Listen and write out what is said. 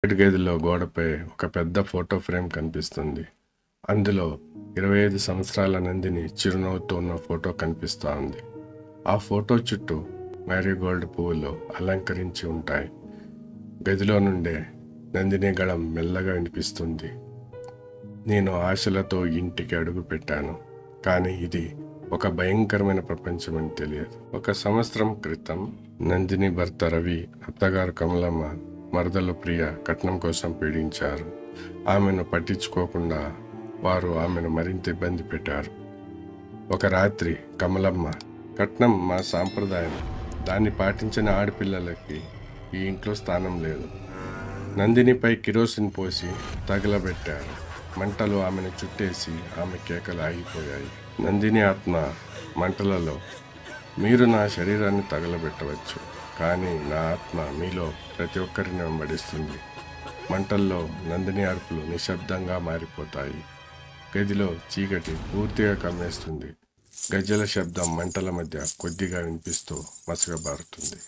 గదిలో గోడపై ఒక పెద్ద ఫోటో ఫ్రేమ్ కనిపిస్తుంది. అందులో 25 సంవత్సరాల నందిని చిరునవ్వుతో ఉన్న ఫోటో కనిపిస్తూ ఉంది. ఆ ఫోటో చుట్టూ మ్యారీగోల్డ్ పువ్వులు అలంకరించి ఉంటాయి. గదిలో నుండే నందిని గళం మెల్లగా వినిపిస్తుంది. నేను ఆశలతో ఇంటికి అడుగు పెట్టాను, కానీ ఇది ఒక భయంకరమైన ప్రపంచం అని తెలియదు. 1 సంవత్సరం క్రితం నందిని భర్త రవి, అత్తగారు కమలమ్మ, మరదలు ప్రియ కట్నం కోసం పీడించారు. ఆమెను పట్టించుకోకుండా వారు ఆమెను మరింత ఇబ్బంది పెట్టారు. ఒక రాత్రి కమలమ్మ, కట్నం మా సాంప్రదాయం, దాన్ని పాటించిన ఆడపిల్లలకి ఈ ఇంట్లో స్థానం లేదు. నందినిపై కిరోసిన్ పోసి తగలబెట్టారు. మంటలు ఆమెను చుట్టేసి ఆమె కేకలు ఆగిపోయాయి. నందిని ఆత్మ మంటలలో, మీరు నా శరీరాన్ని తగలబెట్టవచ్చు, కానీ నా ఆత్మ మీలో ప్రతి ఒక్కరిని వెంబడిస్తుంది. మంటల్లో నందిని అరుపులు నిశ్శబ్దంగా మారిపోతాయి. గదిలో చీకటి పూర్తిగా కమ్మేస్తుంది. గజ్జల శబ్దం మంటల మధ్య కొద్దిగా వినిపిస్తూ మసకబారుతుంది.